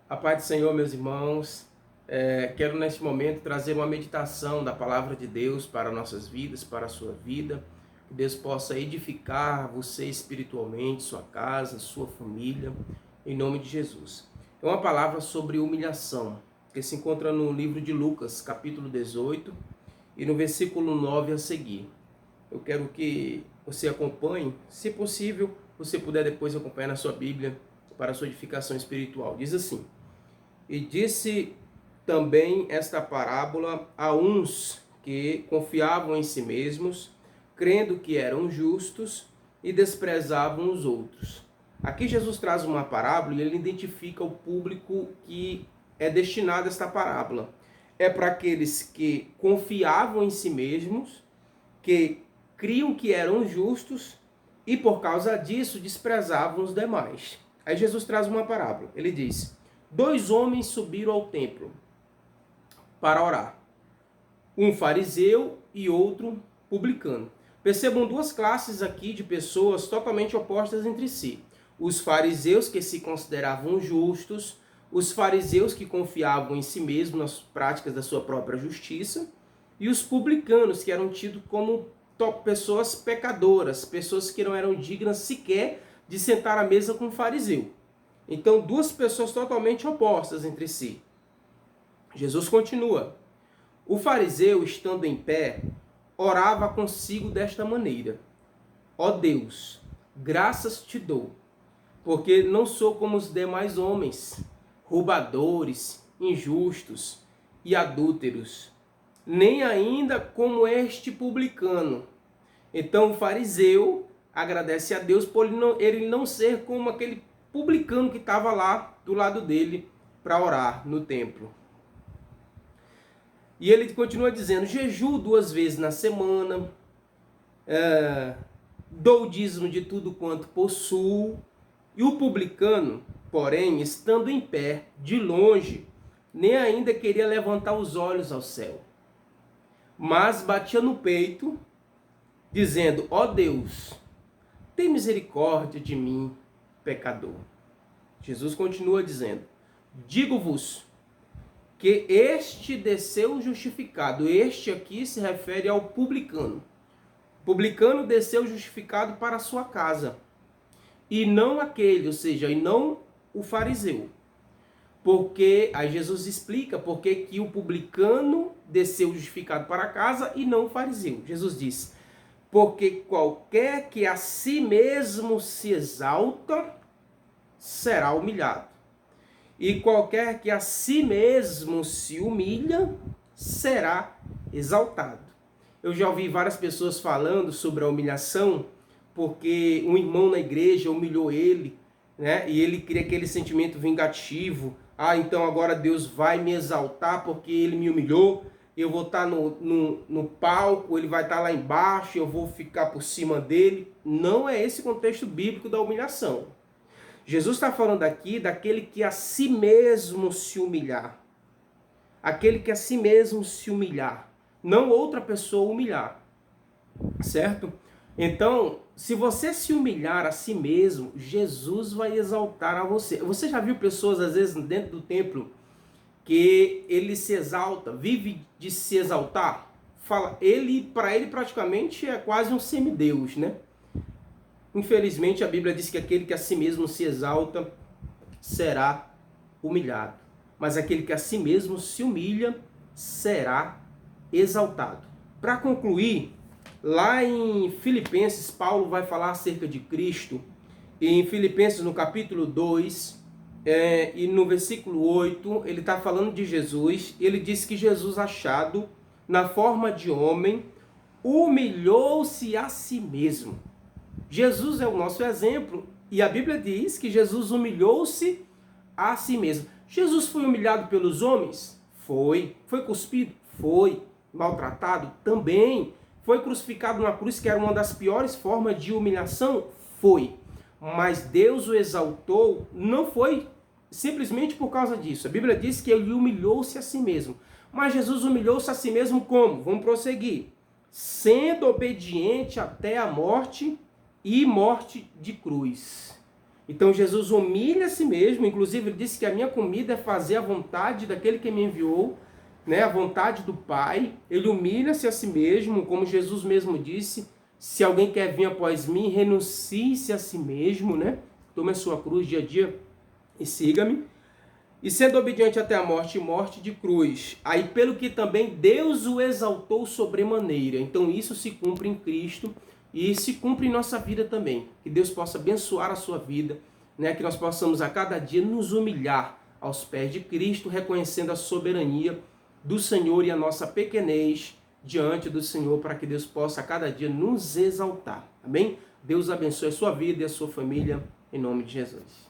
A paz do Senhor, meus irmãos. Quero neste momento trazer uma meditação da palavra de Deus para nossas vidas, para a sua vida. Que Deus possa edificar você espiritualmente, sua casa, sua família, em nome de Jesus. É uma palavra sobre humilhação, que se encontra no livro de Lucas, capítulo 18, e no versículo 9 a seguir. Eu quero que você acompanhe, se possível, você puder depois acompanhar na sua Bíblia, para a sua edificação espiritual. Diz assim: e disse também esta parábola a uns que confiavam em si mesmos, crendo que eram justos e desprezavam os outros. Aqui Jesus traz uma parábola e ele identifica o público que é destinado a esta parábola. É para aqueles que confiavam em si mesmos, que criam que eram justos e por causa disso desprezavam os demais. Aí Jesus traz uma parábola. Ele diz: 2 homens subiram ao templo para orar. Um fariseu e outro publicano. Percebam 2 classes aqui de pessoas totalmente opostas entre si. Os fariseus que se consideravam justos, os fariseus que confiavam em si mesmos nas práticas da sua própria justiça, e os publicanos que eram tidos como pessoas pecadoras, pessoas que não eram dignas sequer de sentar à mesa com um fariseu. Então, 2 pessoas totalmente opostas entre si. Jesus continua: o fariseu, estando em pé, orava consigo desta maneira: ó Deus, graças te dou, porque não sou como os demais homens, roubadores, injustos e adúlteros, nem ainda como este publicano. Então o fariseu agradece a Deus por ele não ser como aquele publicano que estava lá do lado dele para orar no templo. E ele continua dizendo: jejuo 2 vezes na semana, dou o dízimo de tudo quanto possuo. E o publicano, porém, estando em pé, de longe, nem ainda queria levantar os olhos ao céu, mas batia no peito, dizendo: ó Deus, tem misericórdia de mim, pecador. Jesus continua dizendo: digo-vos que este desceu justificado. Este aqui se refere ao publicano. O publicano desceu justificado para a sua casa, e não aquele, ou seja, e não o fariseu. Porque, aí Jesus explica por que o publicano desceu justificado para casa e não o fariseu. Jesus diz: porque qualquer que a si mesmo se exalta, será humilhado. E qualquer que a si mesmo se humilha, será exaltado. Eu já ouvi várias pessoas falando sobre a humilhação, porque um irmão na igreja humilhou ele, né? E ele cria aquele sentimento vingativo. Ah, então agora Deus vai me exaltar porque ele me humilhou. Eu vou estar no palco, ele vai estar lá embaixo, eu vou ficar por cima dele. Não é esse o contexto bíblico da humilhação. Jesus está falando aqui daquele que a si mesmo se humilhar. Aquele que a si mesmo se humilhar. Não outra pessoa humilhar. Certo? Então, se você se humilhar a si mesmo, Jesus vai exaltar a você. Você já viu pessoas, às vezes, dentro do templo, que ele se exalta, vive de se exaltar? Para ele praticamente é quase um semideus, né? Infelizmente, a Bíblia diz que aquele que a si mesmo se exalta será humilhado. Mas aquele que a si mesmo se humilha será exaltado. Para concluir, lá em Filipenses, Paulo vai falar acerca de Cristo. E em Filipenses, no capítulo 2, e no versículo 8, ele está falando de Jesus. Ele diz que Jesus, achado na forma de homem, humilhou-se a si mesmo. Jesus é o nosso exemplo, e a Bíblia diz que Jesus humilhou-se a si mesmo. Jesus foi humilhado pelos homens? Foi. Foi cuspido? Foi. Maltratado? Também. Foi crucificado numa cruz, que era uma das piores formas de humilhação? Foi. Mas Deus o exaltou, não foi simplesmente por causa disso. A Bíblia diz que ele humilhou-se a si mesmo. Mas Jesus humilhou-se a si mesmo como? Vamos prosseguir. Sendo obediente até a morte e morte de cruz. Então Jesus humilha a si mesmo, inclusive ele disse que a minha comida é fazer a vontade daquele que me enviou, né, a vontade do Pai. Ele humilha-se a si mesmo, como Jesus mesmo disse, se alguém quer vir após mim, renuncie-se a si mesmo, né? Tome a sua cruz dia a dia e siga-me. E sendo obediente até a morte, e morte de cruz. Aí pelo que também Deus o exaltou sobremaneira. Então isso se cumpre em Cristo e se cumpre em nossa vida também. Que Deus possa abençoar a sua vida, né? Que nós possamos a cada dia nos humilhar aos pés de Cristo, reconhecendo a soberania do Senhor e a nossa pequenez diante do Senhor, para que Deus possa a cada dia nos exaltar. Amém? Deus abençoe a sua vida e a sua família, em nome de Jesus.